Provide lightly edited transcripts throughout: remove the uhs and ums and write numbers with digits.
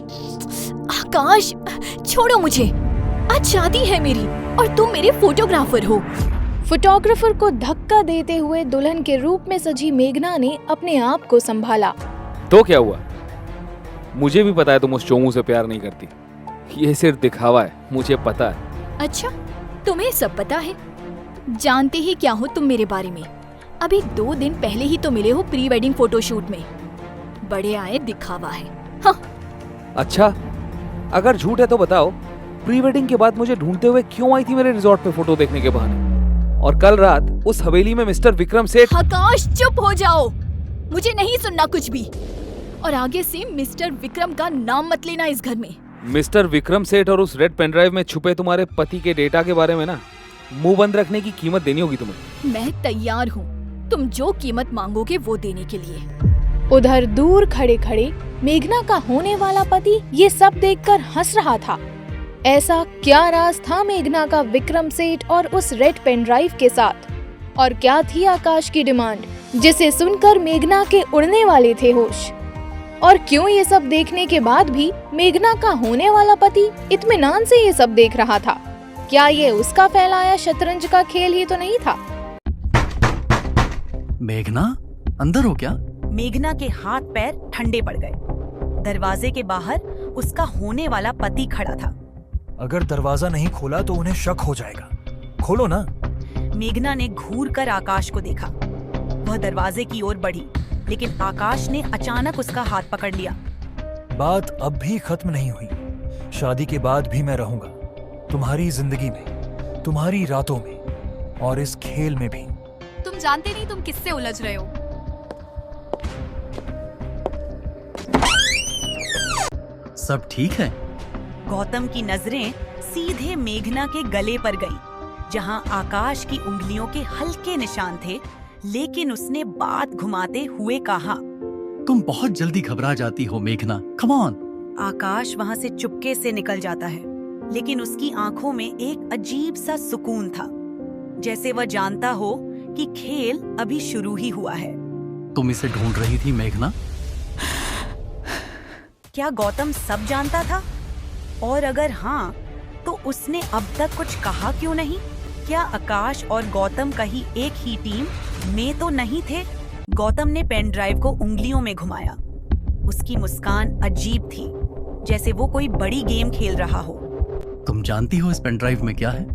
आकाश, छोड़ो मुझे। आज शादी है मेरी और तुम मेरे फोटोग्राफर हो। फोटोग्राफर को धक्का देते हुए दुल्हन के रूप में सजी मेघना ने अपने आप को संभाला। तो क्या हुआ? मुझे भी पता है तुम उस चोमू से प्यार नहीं करती। ये सिर्फ दिखावा है, मुझे पता है। अच्छा, तुम्हें सब पता है? जानते ही क्या हो तुम मेरे बारे में? अभी 2 दिन पहले ही तो मिले हो प्री वेडिंग फोटोशूट में। बड़े आए दिखावा है। हाँ। अच्छा, अगर झूठ है तो बताओ, प्री वेडिंग के बाद मुझे ढूंढते हुए क्यों आई थी मेरे रिजॉर्ट पे फोटो देखने के बहाने? और कल रात उस हवेली में मिस्टर विक्रम सेठ। आकाश, चुप हो जाओ, मुझे नहीं सुनना कुछ भी। और आगे से मिस्टर विक्रम का नाम मत लेना इस घर में। मिस्टर विक्रम सेठ और उस रेड पेन ड्राइव में छुपे तुम्हारे पति के डेटा के बारे में ना मुंह बंद रखने की कीमत देनी होगी तुम्हें। मैं तैयार हूँ, तुम जो कीमत मांगोगे वो देने के लिए। उधर दूर खड़े खड़े मेघना का होने वाला पति ये सब देखकर हंस रहा था। ऐसा क्या राज था मेघना का विक्रम सेठ और उस रेड पेन ड्राइव के साथ? और क्या थी आकाश की डिमांड, जिसे सुनकर मेघना के उड़ने वाले थे होश? और क्यों ये सब देखने के बाद भी मेघना का होने वाला पति इत्मीनान से ये सब देख रहा था? क्या ये उसका फैलाया शतरंज का खेल ही तो नहीं था? मेघना, अंदर हो क्या? मेघना के हाथ पैर ठंडे पड़ गए। दरवाजे के बाहर उसका होने वाला पति खड़ा था। अगर दरवाजा नहीं खोला तो उन्हें शक हो जाएगा, खोलो ना। मेघना ने घूर कर आकाश को देखा। वह दरवाजे की ओर बढ़ी, लेकिन आकाश ने अचानक उसका हाथ पकड़ लिया। बात अब भी खत्म नहीं हुई। शादी के बाद भी मैं रहूंगा, तुम्हारी जिंदगी में, तुम्हारी रातों में और इस खेल में भी। तुम जानते नहीं तुम किससे उलझ रहे हो। सब ठीक है? गौतम की नजरें सीधे मेघना के गले पर गई, जहां आकाश की उंगलियों के हल्के निशान थे। लेकिन उसने बात घुमाते हुए कहा, तुम बहुत जल्दी घबरा जाती हो मेघना, कम ऑन। आकाश वहां से चुपके से निकल जाता है, लेकिन उसकी आंखों में एक अजीब सा सुकून था, जैसे वह जानता हो कि खेल अभी शुरू ही हुआ है। तुम इसे ढूंढ रही थी मेघना? क्या गौतम सब जानता था? और अगर हाँ, तो उसने अब तक कुछ कहा क्यों नहीं? क्या आकाश और गौतम कहीं एक ही टीम में तो नहीं थे? गौतम ने पेन ड्राइव को उंगलियों में घुमाया। उसकी मुस्कान अजीब थी, जैसे वो कोई बड़ी गेम खेल रहा हो। तुम जानती हो इस पेन ड्राइव में क्या है?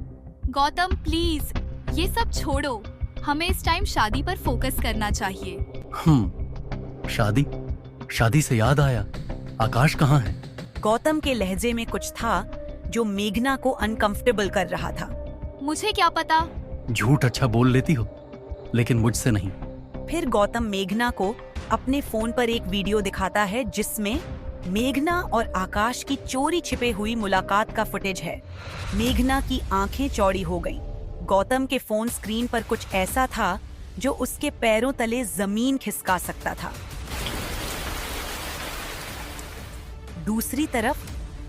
गौतम प्लीज, ये सब छोड़ो, हमें इस टाइम शादी पर फोकस करना चाहिए। शादी? शादी से याद आया, आकाश कहाँ है? गौतम के लहजे में कुछ था जो मेघना को अनकंफर्टेबल कर रहा था। मुझे क्या पता। झूठ अच्छा बोल लेती हो, लेकिन मुझसे नहीं। फिर गौतम मेघना को अपने फोन पर एक वीडियो दिखाता है, जिसमें मेघना और आकाश की चोरी छिपे हुई मुलाकात का फुटेज है। मेघना की आंखें चौड़ी हो गईं। गौतम के फोन स्क्रीन पर कुछ ऐसा था जो उसके पैरों तले जमीन खिसका सकता था। दूसरी तरफ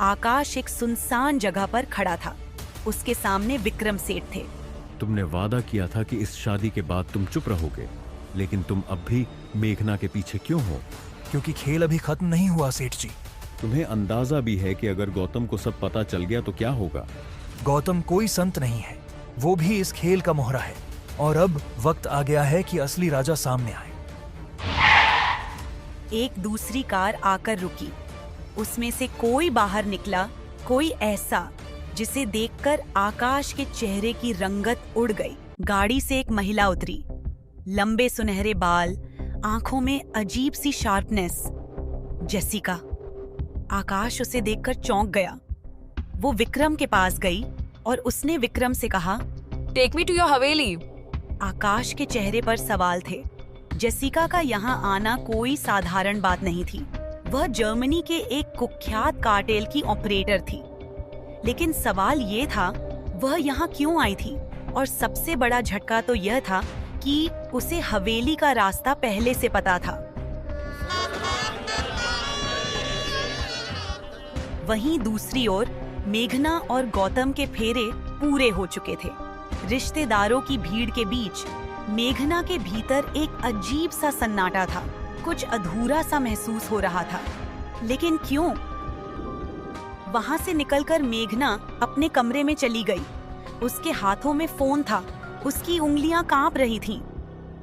आकाश एक सुनसान जगह पर खड़ा था। उसके सामने विक्रम सेठ थे। तुमने वादा किया था कि इस शादी के बाद तुम चुप रहोगे, लेकिन तुम अब भी मेघना के पीछे क्यों हो? क्योंकि खेल अभी खत्म नहीं हुआ सेठ जी। तुम्हें अंदाजा भी है कि अगर गौतम को सब पता चल गया तो क्या होगा? गौतम कोई संत नहीं है, वो भी इस खेल का मोहरा है। और अब वक्त आ गया है कि असली राजा सामने आए। एक दूसरी कार आकर रुकी। उसमें से कोई बाहर निकला, कोई ऐसा जिसे देखकर आकाश के चेहरे की रंगत उड़ गई। गाड़ी से एक महिला उतरी। लंबे सुनहरे बाल, आंखों में अजीब सी शार्पनेस। जेसिका। आकाश उसे देखकर चौंक गया। वो विक्रम के पास गई और उसने विक्रम से कहा, टेक मी टू योर हवेली। आकाश के चेहरे पर सवाल थे। जेसिका का यहाँ आना कोई साधारण बात नहीं थी। वह जर्मनी के एक कुख्यात कार्टेल की ऑपरेटर थी। लेकिन सवाल ये था, वह यहाँ क्यों आई थी? और सबसे बड़ा झटका तो यह था कि उसे हवेली का रास्ता पहले से पता था। वहीं दूसरी ओर मेघना और गौतम के फेरे पूरे हो चुके थे। रिश्तेदारों की भीड़ के बीच मेघना के भीतर एक अजीब सा सन्नाटा था। कुछ अधूरा सा महसूस हो रहा था। लेकिन क्यों? वहाँ से निकलकर मेघना अपने कमरे में चली गई। उसके हाथों में फोन था, उसकी उंगलियां कांप रही थीं।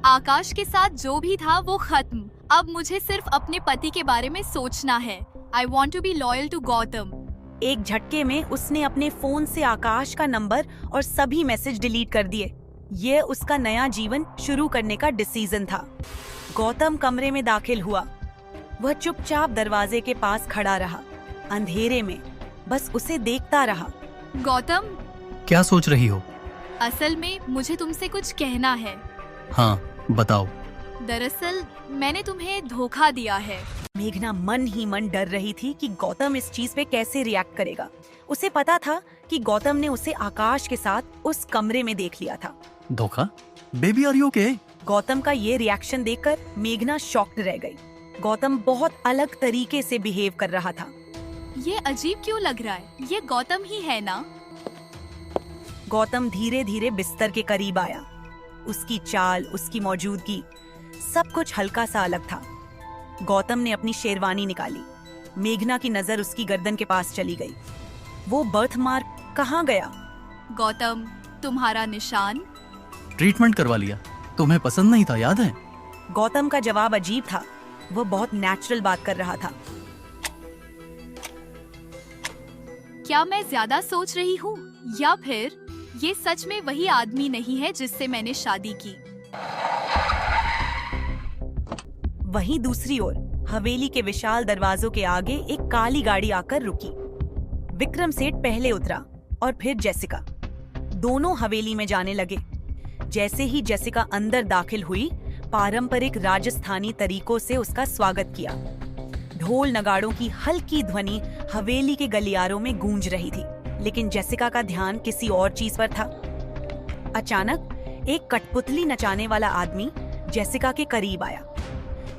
आकाश के साथ जो भी था वो खत्म। अब मुझे सिर्फ अपने पति के बारे में सोचना है। I want to be loyal to Gautam. एक झटके में उसने अपने फोन से आकाश का नंबर और सभी मैसेज डिलीट कर दिए। ये उसका नया जीवन शुरू करने का डिसीजन था। गौतम कमरे में दाखिल हुआ। वह चुपचाप दरवाजे के पास खड़ा रहा, अंधेरे में बस उसे देखता रहा। गौतम, क्या सोच रही हो? असल में मुझे तुमसे कुछ कहना है। हाँ, बताओ। दरअसल मैंने तुम्हें धोखा दिया है। मेघना मन ही मन डर रही थी कि गौतम इस चीज पे कैसे रिएक्ट करेगा। उसे पता था कि गौतम ने उसे आकाश के साथ उस कमरे में देख लिया था। धोखा? Baby are you okay? Gautam का ये रिएक्शन देखकर मेघना शॉक्ड रह गई। गौतम बहुत अलग तरीके से बिहेव कर रहा था। ये अजीब क्यों लग रहा है? ये गौतम ही है ना? गौतम धीरे धीरे बिस्तर के करीब आया। उसकी चाल, उसकी मौजूदगी, सब कुछ हल्का सा अलग था। गौतम ने अपनी शेरवानी निकाली। मेघना की नजर उसकी गर्दन के पास चली गई। वो बर्थ मार्क कहाँ गया? गौतम, तुम्हारा निशान? ट्रीटमेंट करवा लिया। तुम्हें पसंद नहीं था, याद है? गौतम का जवाब अजीब था। वह बहुत नेचुरल बात कर रहा था। क्या मैं ज्यादा सोच रही हूँ या फिर ये सच में वही आदमी नहीं है जिससे मैंने शादी की? वहीं दूसरी ओर हवेली के विशाल दरवाजों के आगे एक काली गाड़ी आकर रुकी। विक्रम सेठ पहले उतरा और फिर जेसिका। दोनों हवेली में जाने लगे। जैसे ही जेसिका अंदर दाखिल हुई, पारंपरिक राजस्थानी तरीकों से उसका स्वागत किया। ढोल नगाड़ों की हल्की ध्वनि हवेली के गलियारों में गूंज रही थी, लेकिन जेसिका का ध्यान किसी और चीज पर था। अचानक एक कठपुतली नचाने वाला आदमी जेसिका के करीब आया।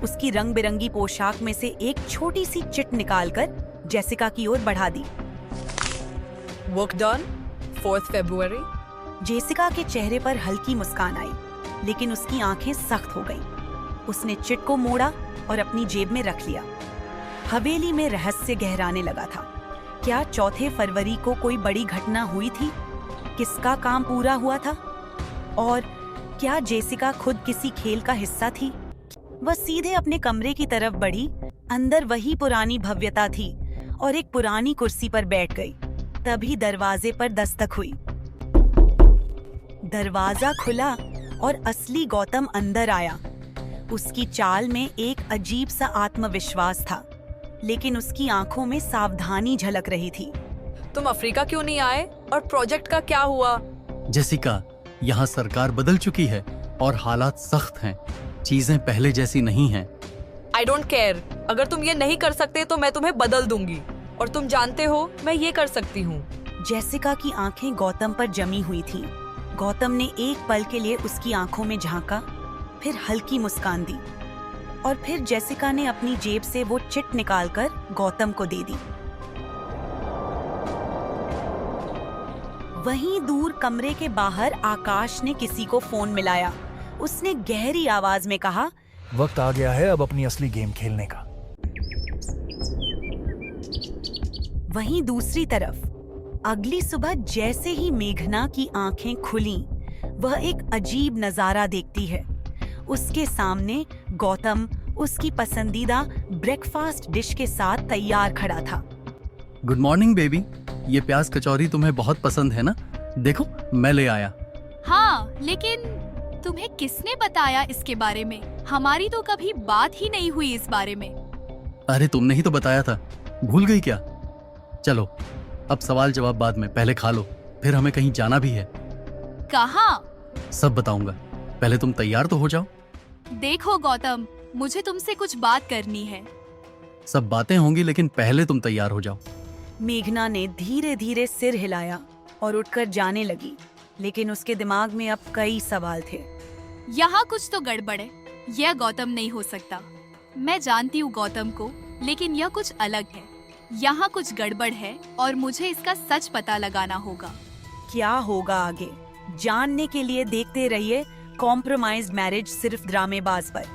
उसकी रंग बिरंगी पोशाक में से एक छोटी सी चिट निकालकर जेसिका की ओर बढ़ा दी। Work done, 4th February. Jessica के चेहरे पर हल्की मुस्कान आई, लेकिन उसकी आंखें सख्त हो गईं। उसने चिट को मोड़ा और अपनी जेब में रख लिया। हवेली में रहस्य गहराने लगा था। क्या 4 फरवरी को कोई बड़ी घटना हुई थी? किसका काम पूरा हुआ था? और क्या जेसिका खुद किसी खेल का हिस्सा थी? वह सीधे अपने कमरे की तरफ बढ़ी। अंदर वही पुरानी भव्यता थी और एक पुरानी कुर्सी पर बैठ गई। तभी दरवाजे पर दस्तक हुई। दरवाजा खुला और असली गौतम अंदर आया। उसकी चाल में एक अजीब सा आत्मविश्वास था, लेकिन उसकी आंखों में सावधानी झलक रही थी। तुम अफ्रीका क्यों नहीं आए और प्रोजेक्ट का क्या हुआ? जेसिका, यहाँ सरकार बदल चुकी है और हालात सख्त हैं। चीजें पहले जैसी नहीं हैं। I don't care. अगर तुम ये नहीं कर सकते तो मैं तुम्हें बदल दूंगी, और तुम जानते हो मैं ये कर सकती हूँ। जेसिका की आंखें गौतम पर जमी हुई थीं। गौतम ने एक पल के लिए उसकी आंखों में झांका, फिर हल्की मुस्कान दी और फिर जेसिका ने अपनी जेब से वो चिट निकालकर गौतम को दे दी। वहीं दूर कमरे के बाहर आकाश ने किसी को फोन मिलाया। उसने गहरी आवाज में कहा, वक्त आ गया है अब अपनी असली गेम खेलने का। वहीं दूसरी तरफ अगली सुबह जैसे ही मेघना की आंखें खुलीं, वह एक अजीब नजारा देखती है। उसके सामने गौतम उसकी पसंदीदा ब्रेकफास्ट डिश के साथ तैयार खड़ा था। Good morning baby. ये प्याज कचौरी तुम्हें बहुत पसंद है ना? देखो मैं ले आया। हाँ, लेकिन तुम्हें किसने बताया इसके बारे में? हमारी तो कभी बात ही नहीं हुई इस बारे में। अरे तुमने ही तो बताया था, भूल गई क्या? चलो अब सवाल जवाब बाद में, पहले खा लो, फिर हमें कहीं जाना भी है। कहाँ? सब बताऊंगा, पहले तुम तैयार तो हो जाओ। देखो गौतम, मुझे तुमसे कुछ बात करनी है। सब बातें होंगी, लेकिन पहले तुम तैयार हो जाओ। मेघना ने धीरे धीरे सिर हिलाया और उठकर जाने लगी, लेकिन उसके दिमाग में अब कई सवाल थे। यहाँ कुछ तो गड़बड़ है। यह गौतम नहीं हो सकता। मैं जानती हूँ गौतम को, लेकिन यह कुछ अलग है। यहाँ कुछ गड़बड़ है और मुझे इसका सच पता लगाना होगा। क्या होगा आगे, जानने के लिए देखते रहिए कॉम्प्रोमाइज्ड मैरिज सिर्फ ड्रामेबाज पर।